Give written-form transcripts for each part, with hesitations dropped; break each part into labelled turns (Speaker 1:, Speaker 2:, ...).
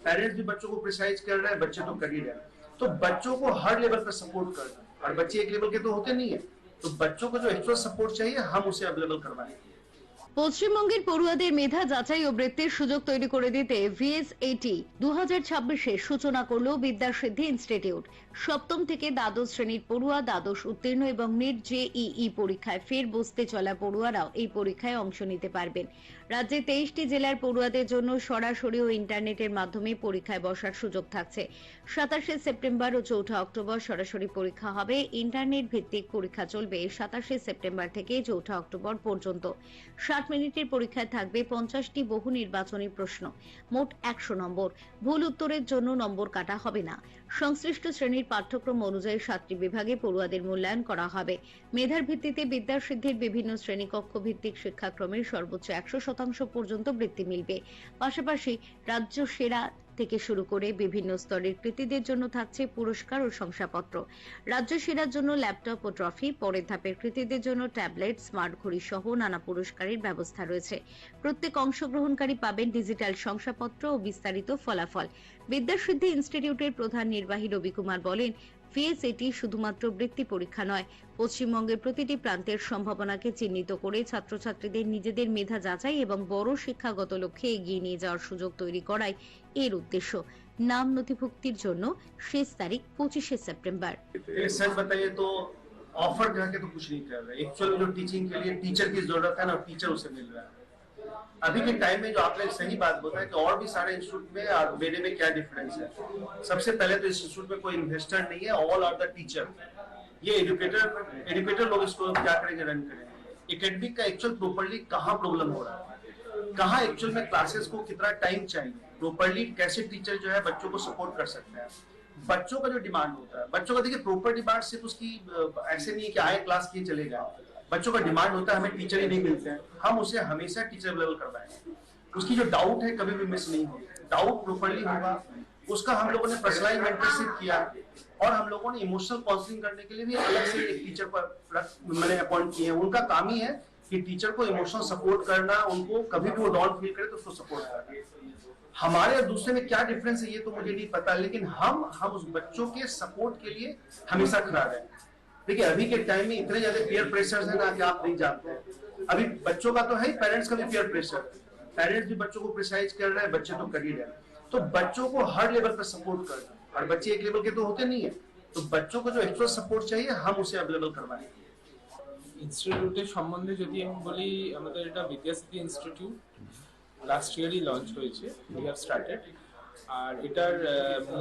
Speaker 1: Parents भी बच्चों को प्रिसाइज कर रहे हैं, बच्चे तो कर ही रहे हैं। तो बच्चों को हर लेवल पर सपोर्ट करना, और बच्चे एक लेवल के तो होते नहीं है, तो बच्चों को जो एक्स्ट्रा सपोर्ट चाहिए हम उसे अवेलेबल करवाएंगे।
Speaker 2: পশ্চিমবঙ্গের পড়ুয়াদের মেধা যাচাই ও বৃত্তির সুযোগ তৈরি করে দিতে ভিএসএটি 2026-এর সূচনা করল বিদ্যাসিদ্ধি ইনস্টিটিউট। সপ্তম থেকে দ্বাদশ শ্রেণীর পড়ুয়া, দ্বাদশ উত্তীর্ণ এবং নিট জেইই পরীক্ষায় ফের বসতে চলা পড়ুয়ারাও এই পরীক্ষায় অংশ নিতে পারবেন। রাজ্যে 23টি জেলার পড়ুয়াদের জন্য সরাসরি ও ইন্টারনেটের মাধ্যমে পরীক্ষায় বসার সুযোগ থাকছে। 27শে সেপ্টেম্বর ও 4 অক্টোবর সরাসরি পরীক্ষা হবে। ইন্টারনেট ভিত্তিক পরীক্ষা চলবে 27শে সেপ্টেম্বর থেকে 4 অক্টোবর পর্যন্ত। 60 মিনিটের পরীক্ষায় থাকবে 50টি বহু নির্বাচনী প্রশ্ন, মোট 100 নম্বর। ভুল উত্তরের জন্য নম্বর কাটা হবে না। সংশ্লিষ্ট শ্রেণীর পাঠ্যক্রম অনুযায়ী 7টি বিভাগে পড়ুয়াদের মূল্যায়ন করা হবে। মেধার ভিত্তিতে বিদ্যাসিদ্ধির বিভিন্ন শ্রেণীকক্ষ ভিত্তিক শিক্ষাক্রমের সর্বোচ্চ 100% পর্যন্ত বৃত্তি মিলবে। পাশাপাশি রাজ্য সেরা থেকে শুরু করে বিভিন্ন স্তরের কৃতীদের জন্য থাকছে পুরস্কার ও শংসাপত্র। রাজ্য সেরার জন্য ল্যাপটপ ও ট্রফি, পরের ধাপের কৃতীদের জন্য ট্যাবলেট, স্মার্ট ঘড়ি সহ নানা পুরস্কারের ব্যবস্থা রয়েছে। প্রত্যেক অংশগ্রহণকারী পাবেন ডিজিটাল শংসাপত্র ও বিস্তারিত ফলাফল। বিদ্যাসিদ্ধি ইনস্টিটিউটের প্রধান নির্বাহী রবি কুমার বলেন, ভিএসএটি শুধুমাত্র বৃত্তি পরীক্ষা নয়, পশ্চিমবঙ্গের প্রতিটি প্রান্তের সম্ভাবনাকে চিহ্নিত করে ছাত্রছাত্রীদের নিজেদের মেধা যাচাই এবং বড় শিক্ষাগত লক্ষ্যে এগিয়ে নিয়ে যাওয়ার সুযোগ তৈরি করাই এর উদ্দেশ্য। নাম নথিভুক্তির জন্য শেষ তারিখ 25শে সেপ্টেম্বর।
Speaker 1: सच बताइए तो ऑफर करके तो कुछ नहीं कर रहे, एक्चुअल जो टीचिंग के लिए टीचर की जरूरत है ना, टीचर उसे मिल रहा है। अभी के टाइम में जो आपने सही बात बताया कि और भी सारे इंस्टीट्यूट में और मेरे में क्या डिफरेंस है। सबसे पहले तो इस इंस्टीट्यूट में कोई इन्वेस्टर नहीं है, ऑल आर द टीचर। ये एजुकेटर लोग इसको क्या करेंगे, रन करेंगे। एकेडमिक का एक्चुअल प्रॉपरली कहाँ प्रॉब्लम हो रहा है, कहाँ एक्चुअल में क्लासेस को कितना टाइम चाहिए, प्रॉपरली कैसे टीचर जो है बच्चों को सपोर्ट कर सकते हैं। बच्चों का जो डिमांड होता है, बच्चों का देखिए प्रॉपर डिमांड सिर्फ उसकी ऐसे नहीं है कि आए क्लास किए चले गए। बच्चों का डिमांड होता है हमें टीचर ही नहीं मिलते हैं, हम उसे हमेशा टीचर अवेलेबल करवाएंगे। उसकी जो डाउट है कभी भी मिस नहीं होगी, डाउट प्रॉपरली होगा। उसका हम लोगों ने पर्सनलाइज मेंटरशिप किया, और हम लोगों ने इमोशनल काउंसलिंग करने के लिए भी अलग से एक टीचर पर मैंने अपॉइंट किए हैं। उनका काम ही है कि टीचर को इमोशनल सपोर्ट करना, उनको कभी भी वो डाउन फील करे तो उसको सपोर्ट करना। हमारे और दूसरे में क्या डिफरेंस है ये तो मुझे नहीं पता, लेकिन हम उस बच्चों के सपोर्ट के लिए हमेशा खड़ा रहे। देखिए अभी के टाइम में इतने ज्यादा पीयर प्रेशर्स है ना कि आप नहीं जानते हैं। अभी बच्चों का तो है ही, पेरेंट्स का भी पीयर प्रेशर, पेरेंट्स भी बच्चों को प्रिसाइज कर रहे हैं, बच्चे तो कर ही रहे हैं। तो बच्चों को हर लेवल पर सपोर्ट करना, और बच्चे एक लेवल के तो होते नहीं है, तो बच्चों को जो एक्स्ट्रा सपोर्ट चाहिए हम उसे अवेलेबल करवाएंगे।
Speaker 3: ইনস্টিটিউটের সম্বন্ধে যদি আমি বলি, আমাদের এটা বিদ্যাসিদ্ধি ইনস্টিটিউট লাস্ট ইয়ারই লঞ্চ হয়েছে, উই হ্যাভ স্টার্টেড। আর এটার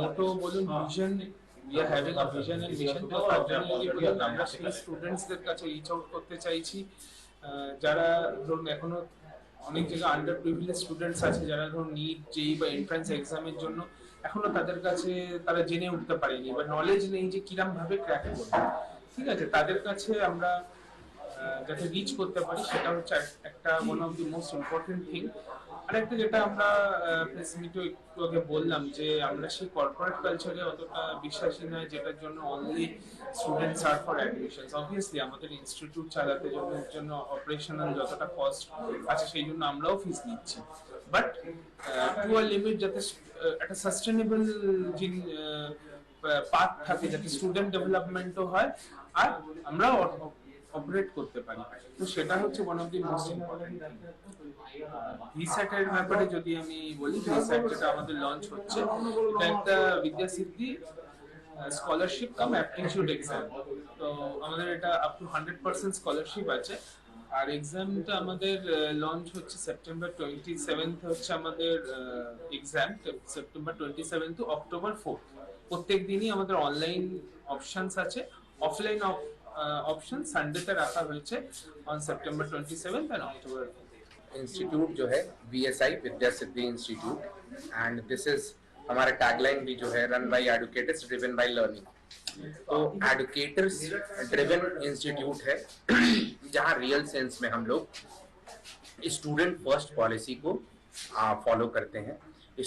Speaker 3: মোটো বলুন, vision, we are having a vision and mission. তো ফার্দারলি বলুন, আমরা সেই স্টুডেন্টসদের কাছে রিচ আউট করতে চাইছি যারা ধরুন এখনো অনেক জায়গায় আন্ডার প্রিভিলেজ স্টুডেন্টস আছে, যারা ধরুন নিট, জেই বা এন্ট্রান্স এক্সামের জন্য এখনো তাদের কাছে তারা জেনে উঠতে পারেনি বা নলেজ নেই যে কিরম ভাবে ক্র্যাক করবে। ঠিক আছে, তাদের কাছে আমরা যাতে রিচ করতে পারি সেটা হচ্ছে একটা one of the most important thing. আর একটা যেটা আমরা প্রেস মিটে একটু আগে বললাম যে আমরা সেই কর্পোরেট কালচারে অতটা বিশ্বাসী নয় যেটার জন্য only students are for admissions. Obviously আমাদের ইনস্টিটিউট চালাতে জন্য অপারেশনাল যতটা কস্ট আছে সেই জন্য আমরাও ফিস নিচ্ছি, বাট টু আ লিমিট, যাতে একটা সাস্টেনেবল পাথ থাকে, যাতে স্টুডেন্ট ডেভেলপমেন্টও হয় আর আমরা অপারেট করতে পারি। তো সেটা হচ্ছে one of the most important. ভিস্যাট এর ব্যাপারে যদি আমি বলি, ভিস্যাট যেটা আমাদের লঞ্চ হচ্ছে, এটা একটা বিদ্যাসিদ্ধি স্কলারশিপ কাম অ্যাপটিটিউড এক্সাম। তো আমাদের এটা আপ টু 100% স্কলারশিপ আছে। আর এক্সামটা আমাদের লঞ্চ হচ্ছে সেপ্টেম্বর 27 হচ্ছে আমাদের এক্সাম, সেপ্টেম্বর 27 টু অক্টোবর 4। প্রত্যেক দিনই আমাদের অনলাইন অপশনস আছে, অফলাইন ऑप्शन संडे तक रखा हुआ है on September 27 and October.
Speaker 4: Institute जो है VSI Vidyasiddhi institute, and this is हमारा टैगलाइन भी जो है, run by educators driven by learning. तो एडुकेटर्स ड्रिवन इंस्टीट्यूट है जहां रियल सेंस में हम लोग स्टूडेंट फर्स्ट पॉलिसी को फॉलो करते हैं।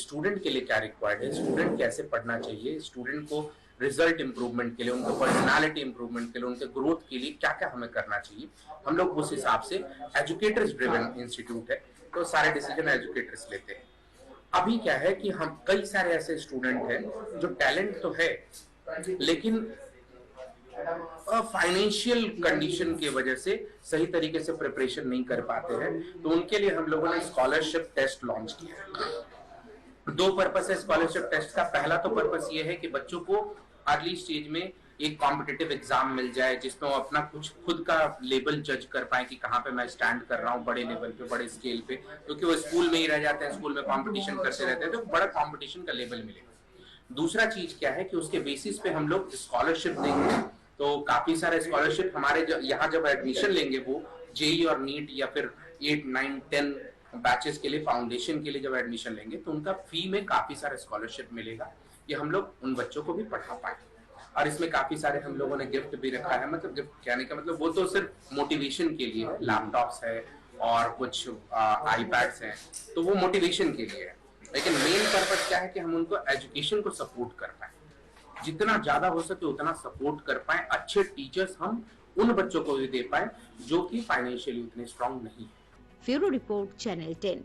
Speaker 4: स्टूडेंट के लिए क्या रिक्वायर्ड है, स्टूडेंट कैसे पढ़ना चाहिए, स्टूडेंट को रिजल्ट इंप्रूवमेंट के लिए, उनको पर्सनालिटी इंप्रूवमेंट के लिए, उनके ग्रोथ के लिए क्या क्या हमें करना चाहिए, हम लोग उस हिसाब से एजुकेटर्स ड्रिवन इंस्टीट्यूट है, तो सारे डिसीजन एजुकेटर्स लेते हैं। अभी क्या है कि हम कई सारे ऐसे स्टूडेंट हैं जो टैलेंट तो है लेकिन फाइनेंशियल कंडीशन की वजह से सही तरीके से प्रिपरेशन नहीं कर पाते हैं, तो उनके लिए हम लोगों ने स्कॉलरशिप टेस्ट लॉन्च किया है। दो पर्पस है स्कॉलरशिप टेस्ट का। पहला तो पर्पस ये है कि बच्चों को अर्ली स्टेज में एक कॉम्पिटिटिव एग्जाम मिल जाए जिसमें वो अपना कुछ खुद का लेवल जज कर पाए कि कहाँ पे मैं स्टैंड कर रहा हूँ बड़े लेवल पे, बड़े स्केल पे, क्योंकि वो स्कूल में ही रह जाते हैं, स्कूल में कंपटीशन करते रहते हैं, तो बड़ा कंपटीशन का लेवल मिलेगा। दूसरा चीज क्या है कि उसके बेसिस पे हम लोग स्कॉलरशिप देंगे, तो काफी सारे स्कॉलरशिप हमारे यहाँ जब एडमिशन लेंगे वो जेई और नीट या फिर 8, 9, 10 बैचेस के लिए, फाउंडेशन के लिए जब एडमिशन लेंगे तो उनका फी में काफी सारा स्कॉलरशिप मिलेगा, ये हम लोग उन बच्चों को भी पढ़ा पाए। और इसमें काफी सारे हम लोगों ने गिफ्ट भी रखा है, मतलब गिफ्ट कहने का मतलब वो तो सिर्फ मोटिवेशन के लिए है, लैपटॉप्स है और कुछ आईपैड्स हैं, तो वो मोटिवेशन के लिए है, लेकिन मेन पर्पस क्या है कि हम उनको एजुकेशन को सपोर्ट कर पाए, जितना ज्यादा हो सके उतना सपोर्ट कर पाए, अच्छे टीचर्स हम उन बच्चों को भी दे पाए जो कि फाइनेंशियली उतने स्ट्रांग नहीं है।
Speaker 2: Bureau report, channel 10।